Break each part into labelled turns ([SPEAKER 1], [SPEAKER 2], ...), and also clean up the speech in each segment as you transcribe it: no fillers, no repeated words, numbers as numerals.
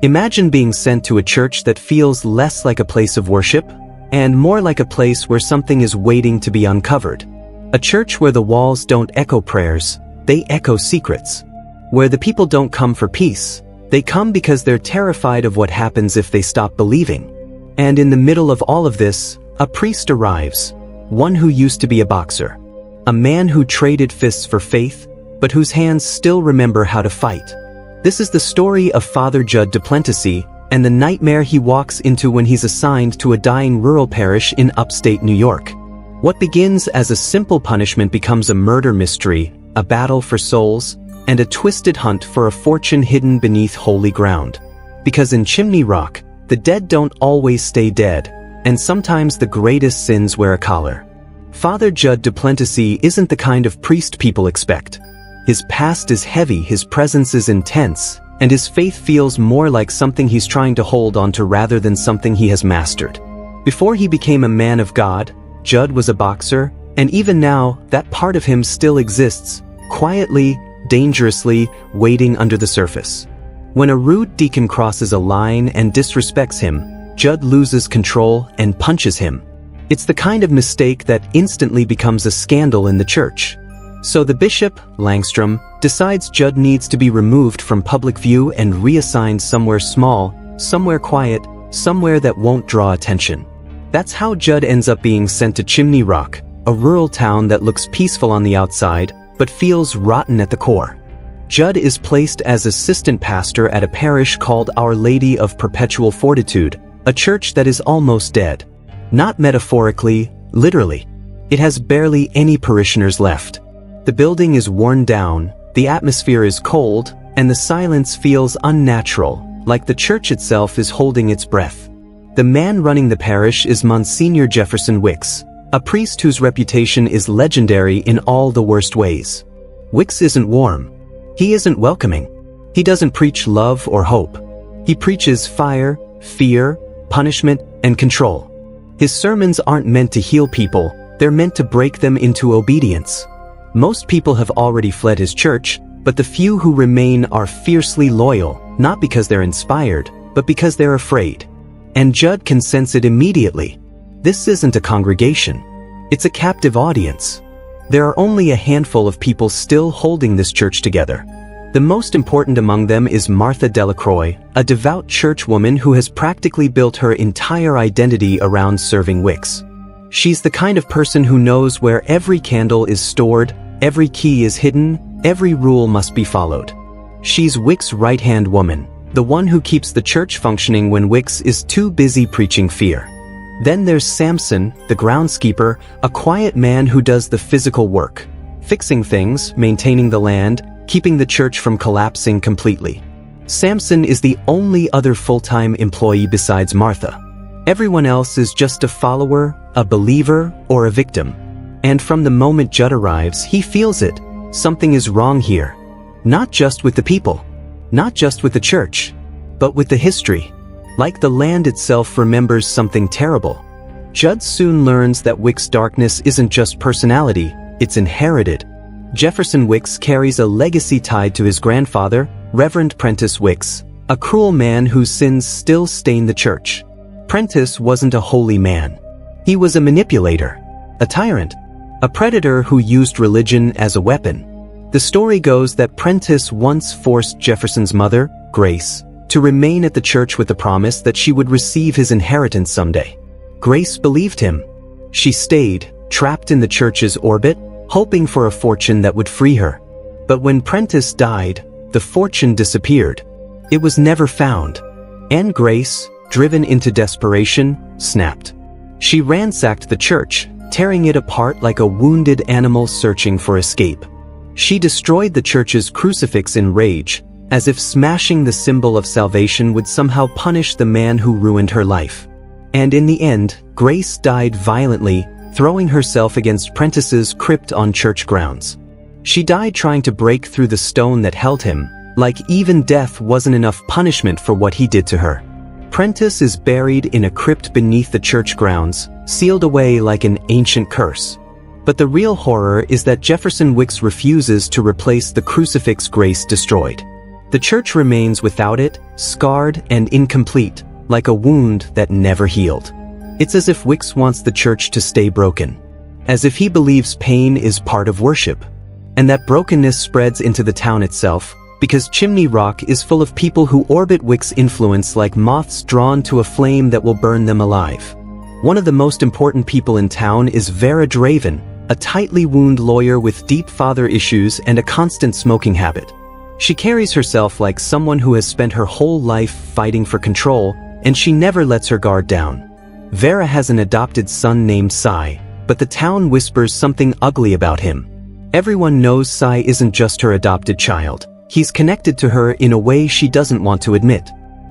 [SPEAKER 1] Imagine being sent to a church that feels less like a place of worship and more like a place where something is waiting to be uncovered. A church where the walls don't echo prayers, they echo secrets. Where the people don't come for peace, they come because they're terrified of what happens if they stop believing. And in the middle of all of this, a priest arrives, one who used to be a boxer. A man who traded fists for faith, but whose hands still remember how to fight. This is the story of Father Judd Duplenticy and the nightmare he walks into when he's assigned to a dying rural parish in upstate New York. What begins as a simple punishment becomes a murder mystery, a battle for souls, and a twisted hunt for a fortune hidden beneath holy ground. Because in Chimney Rock, the dead don't always stay dead, and sometimes the greatest sins wear a collar. Father Judd Duplenticy isn't the kind of priest people expect. His past is heavy, his presence is intense, and his faith feels more like something he's trying to hold onto rather than something he has mastered. Before he became a man of God, Judd was a boxer, and even now, that part of him still exists, quietly, dangerously, waiting under the surface. When a rude deacon crosses a line and disrespects him, Judd loses control and punches him. It's the kind of mistake that instantly becomes a scandal in the church. So the bishop, Langstrom, decides Judd needs to be removed from public view and reassigned somewhere small, somewhere quiet, somewhere that won't draw attention. That's how Judd ends up being sent to Chimney Rock, a rural town that looks peaceful on the outside, but feels rotten at the core. Judd is placed as assistant pastor at a parish called Our Lady of Perpetual Fortitude, a church that is almost dead. Not metaphorically, literally. It has barely any parishioners left. The building is worn down, the atmosphere is cold, and the silence feels unnatural, like the church itself is holding its breath. The man running the parish is Monsignor Jefferson Wicks, a priest whose reputation is legendary in all the worst ways. Wicks isn't warm. He isn't welcoming. He doesn't preach love or hope. He preaches fire, fear, punishment, and control. His sermons aren't meant to heal people, they're meant to break them into obedience. Most people have already fled his church, but the few who remain are fiercely loyal, not because they're inspired, but because they're afraid. And Judd can sense it immediately. This isn't a congregation. It's a captive audience. There are only a handful of people still holding this church together. The most important among them is Martha Delacroix, a devout churchwoman who has practically built her entire identity around serving Wicks. She's the kind of person who knows where every candle is stored, every key is hidden, every rule must be followed. She's Wicks' right-hand woman, the one who keeps the church functioning when Wicks is too busy preaching fear. Then there's Samson, the groundskeeper, a quiet man who does the physical work, fixing things, maintaining the land, keeping the church from collapsing completely. Samson is the only other full-time employee besides Martha. Everyone else is just a follower, a believer, or a victim. And from the moment Judd arrives, he feels it. Something is wrong here. Not just with the people, not just with the church, but with the history. Like the land itself remembers something terrible. Judd soon learns that Wicks' darkness isn't just personality, it's inherited. Jefferson Wicks carries a legacy tied to his grandfather, Reverend Prentice Wicks, a cruel man whose sins still stain the church. Prentice wasn't a holy man. He was a manipulator, a tyrant, a predator who used religion as a weapon. The story goes that Prentice once forced Jefferson's mother, Grace, to remain at the church with the promise that she would receive his inheritance someday. Grace believed him. She stayed, trapped in the church's orbit, hoping for a fortune that would free her. But when Prentice died, the fortune disappeared. It was never found. And Grace, driven into desperation, snapped. She ransacked the church, tearing it apart like a wounded animal searching for escape. She destroyed the church's crucifix in rage, as if smashing the symbol of salvation would somehow punish the man who ruined her life. And in the end, Grace died violently, throwing herself against Prentice's crypt on church grounds. She died trying to break through the stone that held him, like even death wasn't enough punishment for what he did to her. Prentice is buried in a crypt beneath the church grounds, sealed away like an ancient curse. But the real horror is that Jefferson Wicks refuses to replace the crucifix Grace destroyed. The church remains without it, scarred and incomplete, like a wound that never healed. It's as if Wicks wants the church to stay broken. As if he believes pain is part of worship. And that brokenness spreads into the town itself, because Chimney Rock is full of people who orbit Wicks' influence like moths drawn to a flame that will burn them alive. One of the most important people in town is Vera Draven, a tightly wound lawyer with deep father issues and a constant smoking habit. She carries herself like someone who has spent her whole life fighting for control, and she never lets her guard down. Vera has an adopted son named Cy, but the town whispers something ugly about him. Everyone knows Cy isn't just her adopted child. He's connected to her in a way she doesn't want to admit.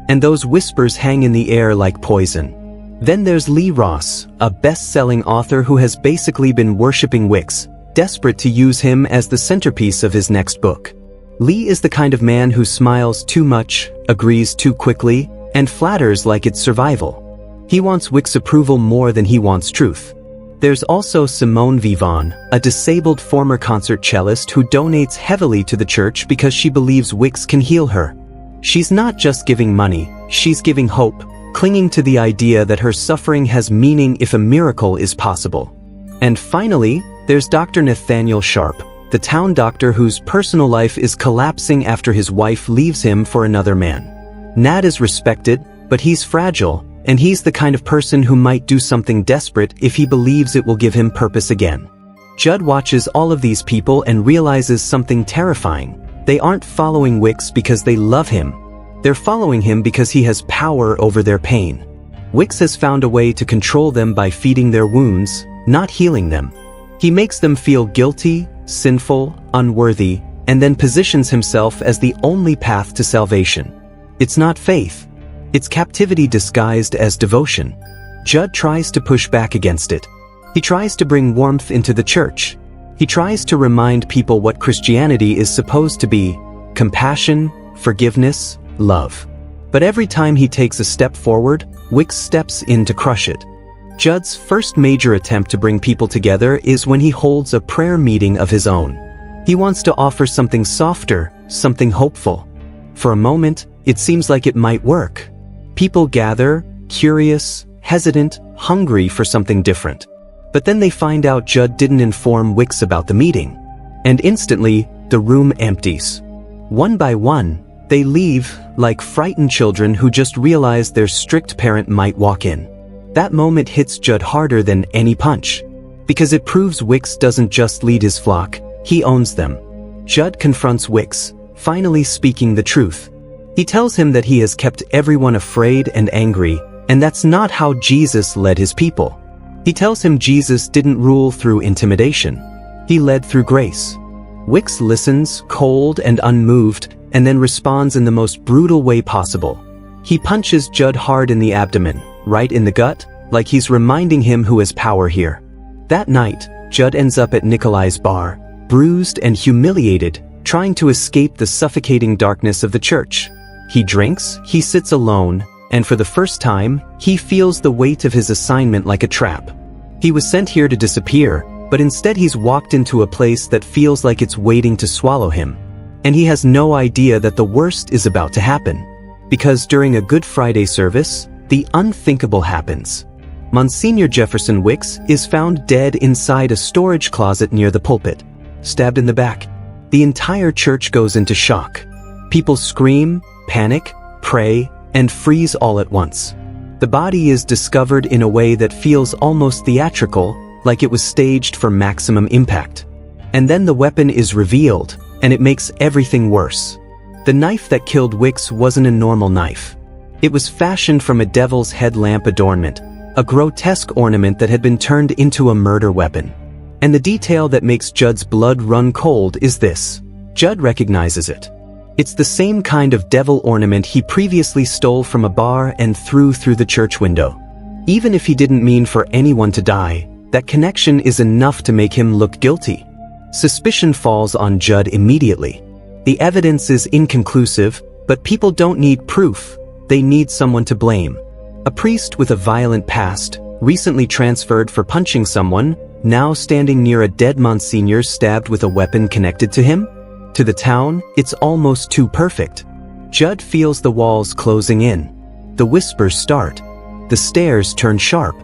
[SPEAKER 1] And those whispers hang in the air like poison. Then there's Lee Ross, a best-selling author who has basically been worshipping Wicks, desperate to use him as the centerpiece of his next book. Lee is the kind of man who smiles too much, agrees too quickly, and flatters like it's survival. He wants Wicks' approval more than he wants truth. There's also Simone Vivon, a disabled former concert cellist who donates heavily to the church because she believes Wicks can heal her. She's not just giving money, she's giving hope, clinging to the idea that her suffering has meaning if a miracle is possible. And finally, there's Dr. Nathaniel Sharp, the town doctor whose personal life is collapsing after his wife leaves him for another man. Nat is respected, but he's fragile, and he's the kind of person who might do something desperate if he believes it will give him purpose again. Judd watches all of these people and realizes something terrifying. They aren't following Wicks because they love him. They're following him because he has power over their pain. Wicks has found a way to control them by feeding their wounds, not healing them. He makes them feel guilty, sinful, unworthy, and then positions himself as the only path to salvation. It's not faith. It's captivity disguised as devotion. Judd tries to push back against it. He tries to bring warmth into the church. He tries to remind people what Christianity is supposed to be: compassion, forgiveness, love. But every time he takes a step forward, Wicks steps in to crush it. Judd's first major attempt to bring people together is when he holds a prayer meeting of his own. He wants to offer something softer, something hopeful. For a moment, it seems like it might work. People gather, curious, hesitant, hungry for something different. But then they find out Judd didn't inform Wicks about the meeting. And instantly, the room empties. One by one, they leave, like frightened children who just realized their strict parent might walk in. That moment hits Judd harder than any punch. Because it proves Wicks doesn't just lead his flock, he owns them. Judd confronts Wicks, finally speaking the truth. He tells him that he has kept everyone afraid and angry, and that's not how Jesus led his people. He tells him Jesus didn't rule through intimidation. He led through grace. Wicks listens, cold and unmoved, and then responds in the most brutal way possible. He punches Judd hard in the abdomen, right in the gut, like he's reminding him who has power here. That night, Judd ends up at Nikolai's bar, bruised and humiliated, trying to escape the suffocating darkness of the church. He drinks, he sits alone, and for the first time, he feels the weight of his assignment like a trap. He was sent here to disappear, but instead he's walked into a place that feels like it's waiting to swallow him. And he has no idea that the worst is about to happen. Because during a Good Friday service, the unthinkable happens. Monsignor Jefferson Wicks is found dead inside a storage closet near the pulpit, stabbed in the back. The entire church goes into shock. People scream, panic, pray, and freeze all at once. The body is discovered in a way that feels almost theatrical, like it was staged for maximum impact. And then the weapon is revealed, and it makes everything worse. The knife that killed Wicks wasn't a normal knife. It was fashioned from a devil's headlamp adornment, a grotesque ornament that had been turned into a murder weapon. And the detail that makes Judd's blood run cold is this: Judd recognizes it. It's the same kind of devil ornament he previously stole from a bar and threw through the church window. Even if he didn't mean for anyone to die, that connection is enough to make him look guilty. Suspicion falls on Judd immediately. The evidence is inconclusive, but people don't need proof, they need someone to blame. A priest with a violent past, recently transferred for punching someone, now standing near a dead Monsignor stabbed with a weapon connected to him? To the town, it's almost too perfect. Judd feels the walls closing in. The whispers start. The stares turn sharp.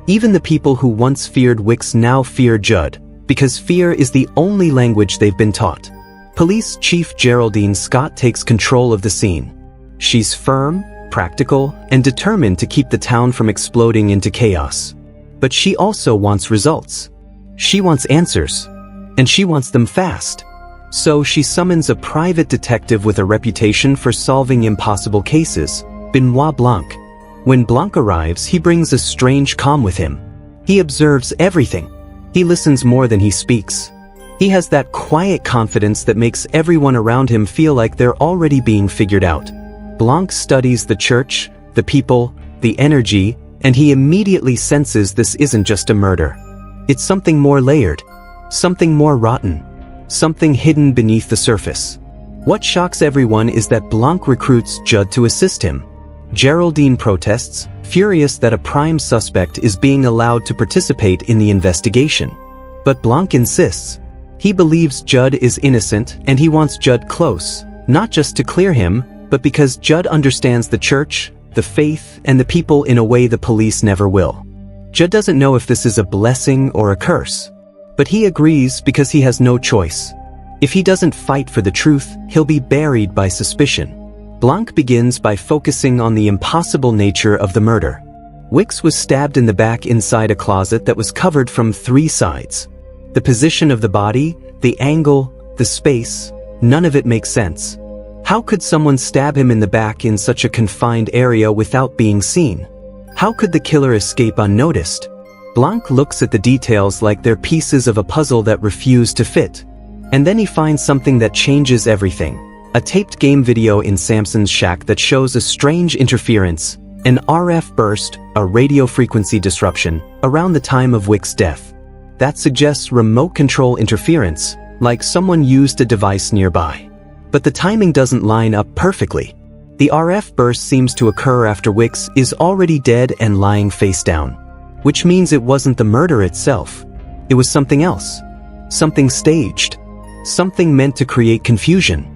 [SPEAKER 1] Even the people who once feared Wicks now fear Judd, because fear is the only language they've been taught. Police Chief Geraldine Scott takes control of the scene. She's firm, practical, and determined to keep the town from exploding into chaos. But she also wants results. She wants answers. And she wants them fast. So she summons a private detective with a reputation for solving impossible cases, Benoit Blanc. When Blanc arrives, he brings a strange calm with him. He observes everything. He listens more than he speaks. He has that quiet confidence that makes everyone around him feel like they're already being figured out. Blanc studies the church, the people, the energy, and he immediately senses this isn't just a murder. It's something more layered, something more rotten, something hidden beneath the surface. What shocks everyone is that Blanc recruits Judd to assist him. Geraldine protests, furious that a prime suspect is being allowed to participate in the investigation. But Blanc insists. He believes Judd is innocent and he wants Judd close, not just to clear him, but because Judd understands the church, the faith, and the people in a way the police never will. Judd doesn't know if this is a blessing or a curse, but he agrees because he has no choice. If he doesn't fight for the truth, he'll be buried by suspicion. Blanc begins by focusing on the impossible nature of the murder. Wicks was stabbed in the back inside a closet that was covered from 3 sides. The position of the body, the angle, the space, none of it makes sense. How could someone stab him in the back in such a confined area without being seen? How could the killer escape unnoticed? Blanc looks at the details like they're pieces of a puzzle that refuse to fit. And then he finds something that changes everything. A taped game video in Samson's shack that shows a strange interference, an RF burst, a radio frequency disruption, around the time of Wicks' death. That suggests remote control interference, like someone used a device nearby. But the timing doesn't line up perfectly. The RF burst seems to occur after Wicks is already dead and lying face down, which means it wasn't the murder itself. It was something else. Something staged. Something meant to create confusion.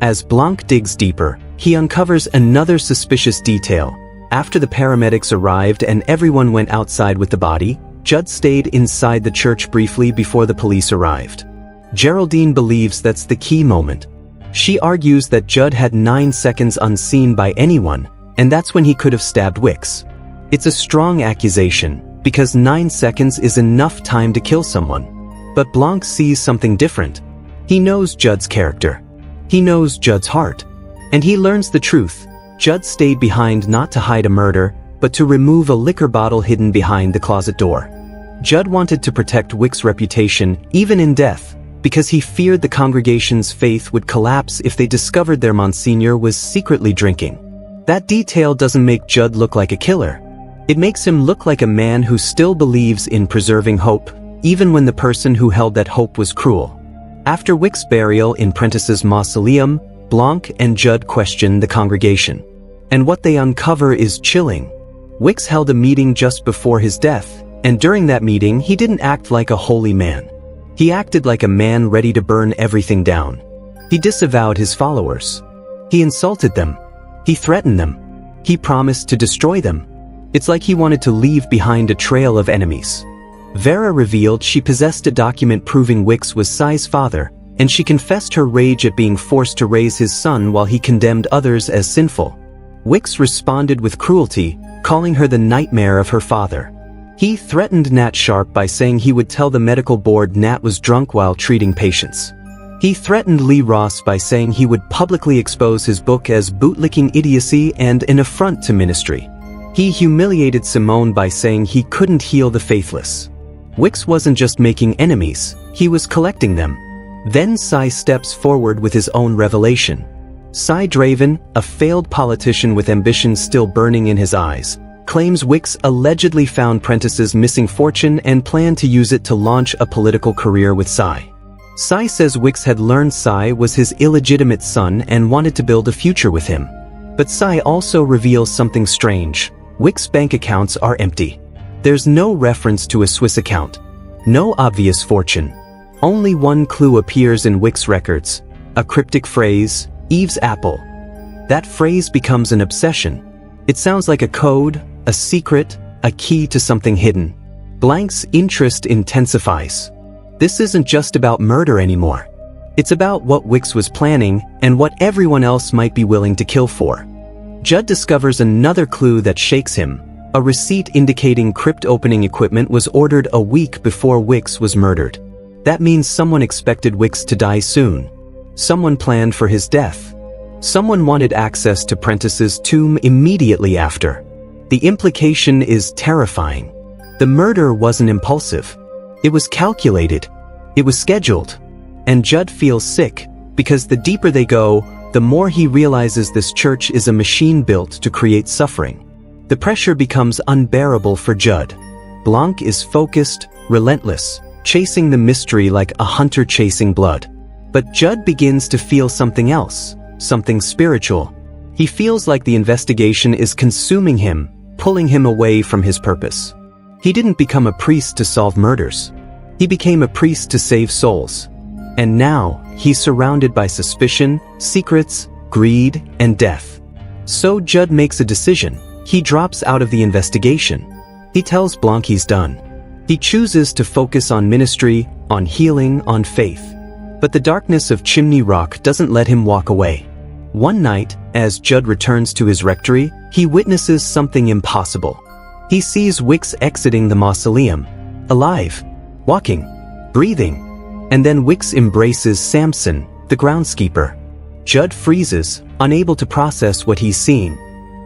[SPEAKER 1] As Blanc digs deeper, he uncovers another suspicious detail. After the paramedics arrived and everyone went outside with the body, Judd stayed inside the church briefly before the police arrived. Geraldine believes that's the key moment. She argues that Judd had 9 seconds unseen by anyone, and that's when he could have stabbed Wicks. It's a strong accusation, because 9 seconds is enough time to kill someone. But Blanc sees something different. He knows Judd's character. He knows Judd's heart. And he learns the truth. Judd stayed behind not to hide a murder, but to remove a liquor bottle hidden behind the closet door. Judd wanted to protect Wicks' reputation, even in death, because he feared the congregation's faith would collapse if they discovered their Monsignor was secretly drinking. That detail doesn't make Judd look like a killer. It makes him look like a man who still believes in preserving hope, even when the person who held that hope was cruel. After Wicks' burial in Prentice's mausoleum, Blanc and Judd question the congregation. And what they uncover is chilling. Wicks held a meeting just before his death, and during that meeting he didn't act like a holy man. He acted like a man ready to burn everything down. He disavowed his followers. He insulted them. He threatened them. He promised to destroy them. It's like he wanted to leave behind a trail of enemies. Vera revealed she possessed a document proving Wicks was Cy's father, and she confessed her rage at being forced to raise his son while he condemned others as sinful. Wicks responded with cruelty, calling her the nightmare of her father. He threatened Nat Sharp by saying he would tell the medical board Nat was drunk while treating patients. He threatened Lee Ross by saying he would publicly expose his book as bootlicking idiocy and an affront to ministry. He humiliated Simone by saying he couldn't heal the faithless. Wicks wasn't just making enemies, he was collecting them. Then Cy steps forward with his own revelation. Cy Draven, a failed politician with ambition still burning in his eyes, claims Wicks allegedly found Prentice's missing fortune and planned to use it to launch a political career with Cy. Cy says Wicks had learned Cy was his illegitimate son and wanted to build a future with him. But Cy also reveals something strange. Wicks' bank accounts are empty. There's no reference to a Swiss account. No obvious fortune. Only one clue appears in Wicks' records. A cryptic phrase, Eve's apple. That phrase becomes an obsession. It sounds like a code, a secret, a key to something hidden. Blanc's interest intensifies. This isn't just about murder anymore. It's about what Wicks was planning and what everyone else might be willing to kill for. Judd discovers another clue that shakes him. A receipt indicating crypt opening equipment was ordered a week before Wicks was murdered. That means someone expected Wicks to die soon. Someone planned for his death. Someone wanted access to Prentice's tomb immediately after. The implication is terrifying. The murder wasn't impulsive. It was calculated. It was scheduled. And Judd feels sick, because the deeper they go, the more he realizes this church is a machine built to create suffering. The pressure becomes unbearable for Judd. Blanc is focused, relentless, chasing the mystery like a hunter chasing blood. But Judd begins to feel something else, something spiritual. He feels like the investigation is consuming him, pulling him away from his purpose. He didn't become a priest to solve murders. He became a priest to save souls. And now, he's surrounded by suspicion, secrets, greed, and death. So Judd makes a decision. He drops out of the investigation. He tells Blanc he's done. He chooses to focus on ministry, on healing, on faith. But the darkness of Chimney Rock doesn't let him walk away. One night, as Judd returns to his rectory, he witnesses something impossible. He sees Wicks exiting the mausoleum, alive, walking, breathing, and then Wicks embraces Samson, the groundskeeper. Judd freezes, unable to process what he's seeing.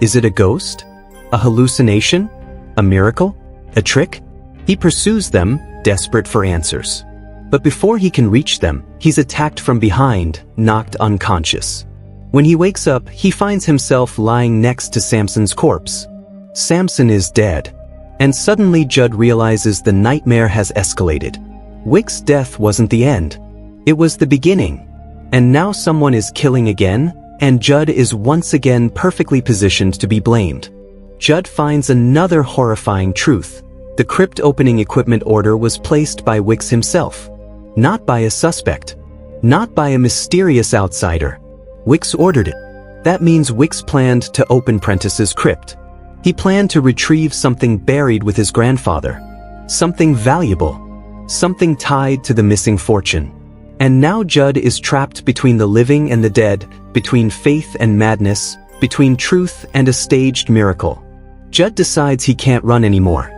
[SPEAKER 1] Is it a ghost? A hallucination? A miracle? A trick? He pursues them, desperate for answers. But before he can reach them, he's attacked from behind, knocked unconscious. When he wakes up, he finds himself lying next to Samson's corpse. Samson is dead. And suddenly Judd realizes the nightmare has escalated. Wicks' death wasn't the end. It was the beginning. And now someone is killing again, and Judd is once again perfectly positioned to be blamed. Judd finds another horrifying truth. The crypt opening equipment order was placed by Wicks himself. Not by a suspect. Not by a mysterious outsider. Wicks ordered it. That means Wicks planned to open Prentice's crypt. He planned to retrieve something buried with his grandfather. Something valuable. Something tied to the missing fortune. And now Judd is trapped between the living and the dead, between faith and madness, between truth and a staged miracle. Judd decides he can't run anymore.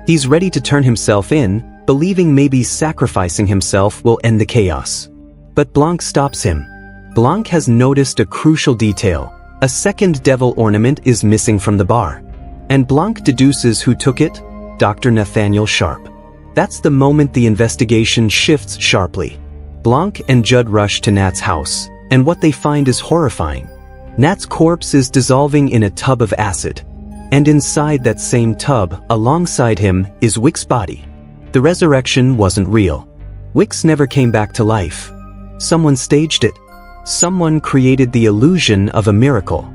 [SPEAKER 1] He's ready to turn himself in, believing maybe sacrificing himself will end the chaos. But Blanc stops him. Blanc has noticed a crucial detail. A second devil ornament is missing from the bar. And Blanc deduces who took it: Dr. Nathaniel Sharp. That's the moment the investigation shifts sharply. Blanc and Judd rush to Nat's house, and what they find is horrifying. Nat's corpse is dissolving in a tub of acid. And inside that same tub, alongside him, is Wicks' body. The resurrection wasn't real. Wicks never came back to life. Someone staged it. Someone created the illusion of a miracle.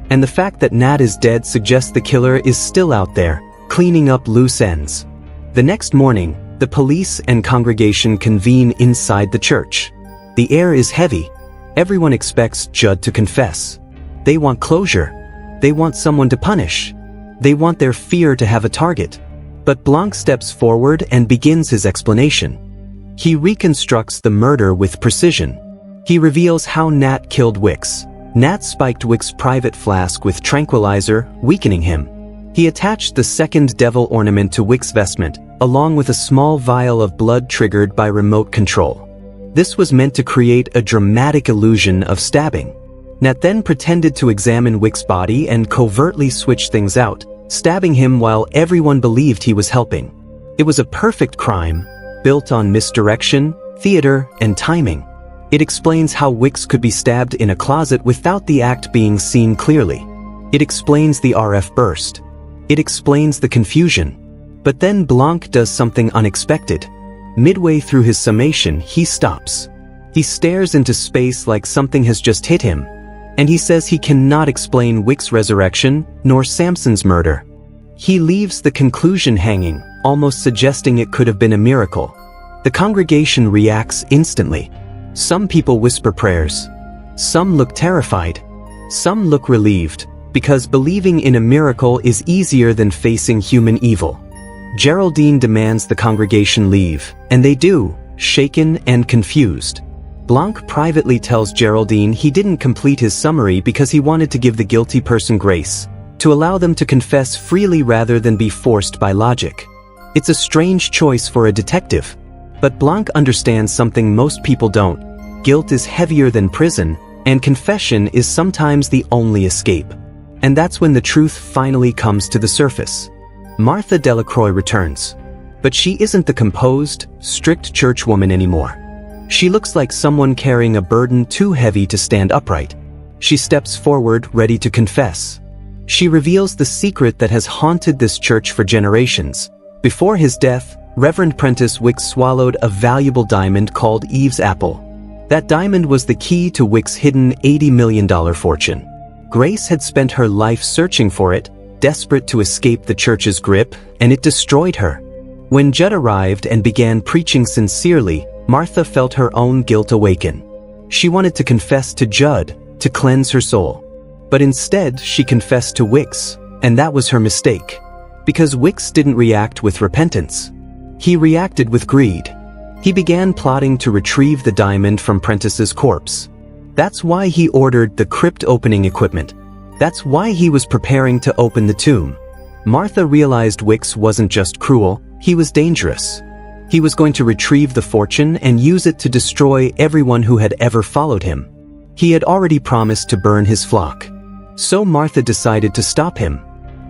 [SPEAKER 1] And the fact that Nat is dead suggests the killer is still out there, cleaning up loose ends. The next morning, the police and congregation convene inside the church. The air is heavy. Everyone expects Judd to confess. They want closure. They want someone to punish. They want their fear to have a target. But Blanc steps forward and begins his explanation. He reconstructs the murder with precision. He reveals how Nat killed Wicks. Nat spiked Wicks' private flask with tranquilizer, weakening him. He attached the second devil ornament to Wicks' vestment, along with a small vial of blood triggered by remote control. This was meant to create a dramatic illusion of stabbing. Nat then pretended to examine Wicks' body and covertly switch things out, stabbing him while everyone believed he was helping. It was a perfect crime, built on misdirection, theater, and timing. It explains how Wicks could be stabbed in a closet without the act being seen clearly. It explains the RF burst. It explains the confusion. But then Blanc does something unexpected. Midway through his summation, he stops. He stares into space like something has just hit him. And he says he cannot explain Wicks' resurrection, nor Samson's murder. He leaves the conclusion hanging, almost suggesting it could have been a miracle. The congregation reacts instantly. Some people whisper prayers. Some look terrified. Some look relieved, because believing in a miracle is easier than facing human evil. Geraldine demands the congregation leave, and they do, shaken and confused. Blanc privately tells Geraldine he didn't complete his summary because he wanted to give the guilty person grace, to allow them to confess freely rather than be forced by logic. It's a strange choice for a detective. But Blanc understands something most people don't. Guilt is heavier than prison, and confession is sometimes the only escape. And that's when the truth finally comes to the surface. Martha Delacroix returns. But she isn't the composed, strict churchwoman anymore. She looks like someone carrying a burden too heavy to stand upright. She steps forward, ready to confess. She reveals the secret that has haunted this church for generations. Before his death, Reverend Prentice Wicks swallowed a valuable diamond called Eve's Apple. That diamond was the key to Wicks' hidden $80 million fortune. Grace had spent her life searching for it, desperate to escape the church's grip, and it destroyed her. When Judd arrived and began preaching sincerely, Martha felt her own guilt awaken. She wanted to confess to Judd, to cleanse her soul. But instead, she confessed to Wicks, and that was her mistake. Because Wicks didn't react with repentance. He reacted with greed. He began plotting to retrieve the diamond from Prentice's corpse. That's why he ordered the crypt opening equipment. That's why he was preparing to open the tomb. Martha realized Wicks wasn't just cruel, he was dangerous. He was going to retrieve the fortune and use it to destroy everyone who had ever followed him. He had already promised to burn his flock. So Martha decided to stop him.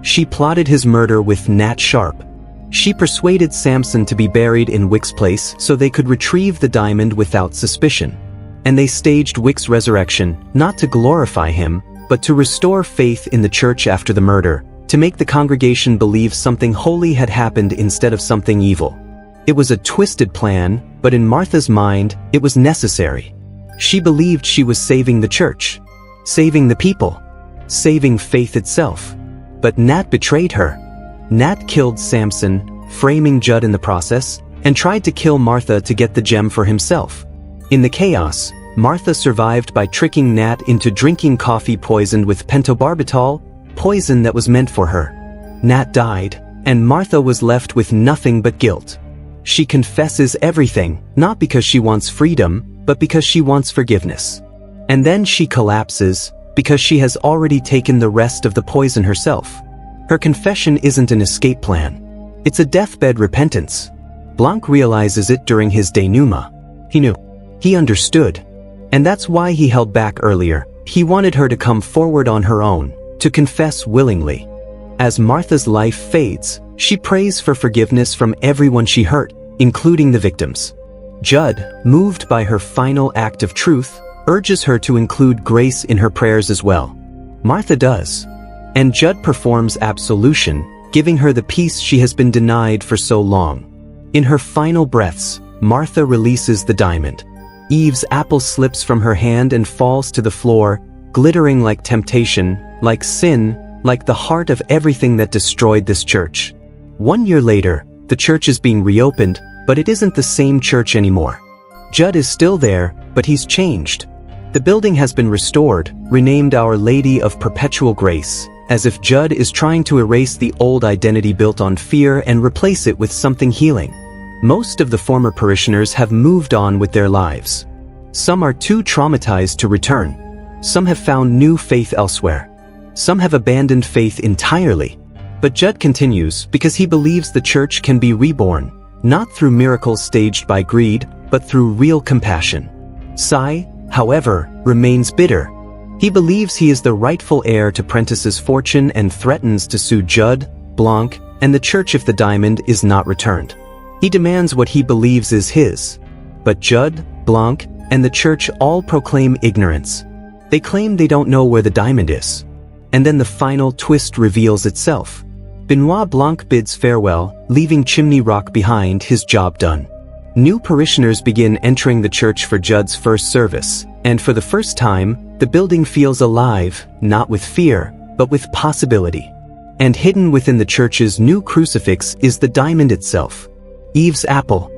[SPEAKER 1] She plotted his murder with Nat Sharp. She persuaded Samson to be buried in Wicks' place so they could retrieve the diamond without suspicion. And they staged Wicks' resurrection, not to glorify him, but to restore faith in the church after the murder, to make the congregation believe something holy had happened instead of something evil. It was a twisted plan, but in Martha's mind, it was necessary. She believed she was saving the church, saving the people, saving faith itself. But Nat betrayed her. Nat killed Samson, framing Judd in the process, and tried to kill Martha to get the gem for himself. In the chaos, Martha survived by tricking Nat into drinking coffee poisoned with pentobarbital, poison that was meant for her. Nat died, and Martha was left with nothing but guilt. She confesses everything, not because she wants freedom, but because she wants forgiveness. And then she collapses, because she has already taken the rest of the poison herself. Her confession isn't an escape plan. It's a deathbed repentance. Blanc realizes it during his denouement. He knew. He understood. And that's why he held back earlier. He wanted her to come forward on her own, to confess willingly. As Martha's life fades, she prays for forgiveness from everyone she hurt, including the victims. Judd, moved by her final act of truth, urges her to include grace in her prayers as well. Martha does. And Judd performs absolution, giving her the peace she has been denied for so long. In her final breaths, Martha releases the diamond. Eve's apple slips from her hand and falls to the floor, glittering like temptation, like sin, like the heart of everything that destroyed this church. 1 year later, the church is being reopened, but it isn't the same church anymore. Judd is still there, but he's changed. The building has been restored, renamed Our Lady of Perpetual Grace, as if Judd is trying to erase the old identity built on fear and replace it with something healing. Most of the former parishioners have moved on with their lives. Some are too traumatized to return. Some have found new faith elsewhere. Some have abandoned faith entirely. But Judd continues because he believes the church can be reborn, not through miracles staged by greed, but through real compassion. Sy, however, remains bitter. He believes he is the rightful heir to Prentice's fortune and threatens to sue Judd, Blanc, and the church if the diamond is not returned. He demands what he believes is his. But Judd, Blanc, and the church all proclaim ignorance. They claim they don't know where the diamond is. And then the final twist reveals itself. Benoit Blanc bids farewell, leaving Chimney Rock behind, his job done. New parishioners begin entering the church for Judd's first service, and for the first time, the building feels alive, not with fear, but with possibility. And hidden within the church's new crucifix is the diamond itself. Eve's apple.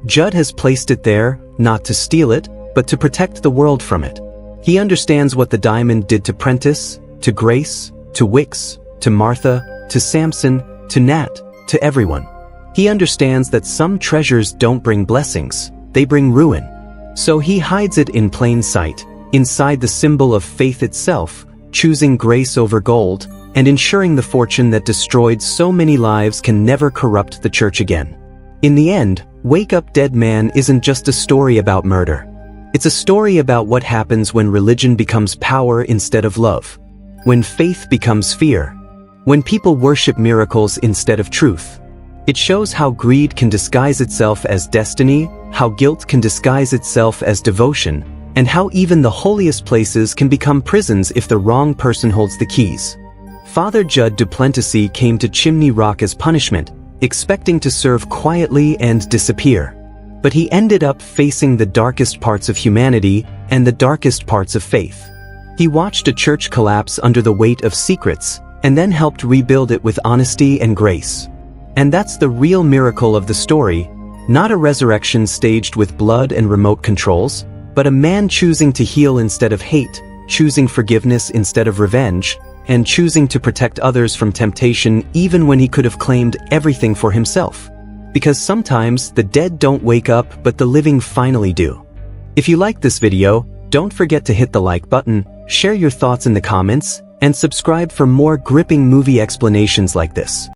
[SPEAKER 1] Judd has placed it there, not to steal it, but to protect the world from it. He understands what the diamond did to Prentice, to Grace, to Wicks, to Martha, to Samson, to Nat, to everyone. He understands that some treasures don't bring blessings, they bring ruin. So he hides it in plain sight, inside the symbol of faith itself, choosing grace over gold, and ensuring the fortune that destroyed so many lives can never corrupt the church again. In the end, Wake Up Dead Man isn't just a story about murder. It's a story about what happens when religion becomes power instead of love, when faith becomes fear, when people worship miracles instead of truth. It shows how greed can disguise itself as destiny, how guilt can disguise itself as devotion, and how even the holiest places can become prisons if the wrong person holds the keys. Father Judd Duplenticy came to Chimney Rock as punishment, expecting to serve quietly and disappear. But he ended up facing the darkest parts of humanity and the darkest parts of faith. He watched a church collapse under the weight of secrets, and then helped rebuild it with honesty and grace. And that's the real miracle of the story, not a resurrection staged with blood and remote controls, but a man choosing to heal instead of hate, choosing forgiveness instead of revenge, and choosing to protect others from temptation even when he could have claimed everything for himself. Because sometimes the dead don't wake up, but the living finally do. If you liked this video, don't forget to hit the like button, share your thoughts in the comments, and subscribe for more gripping movie explanations like this.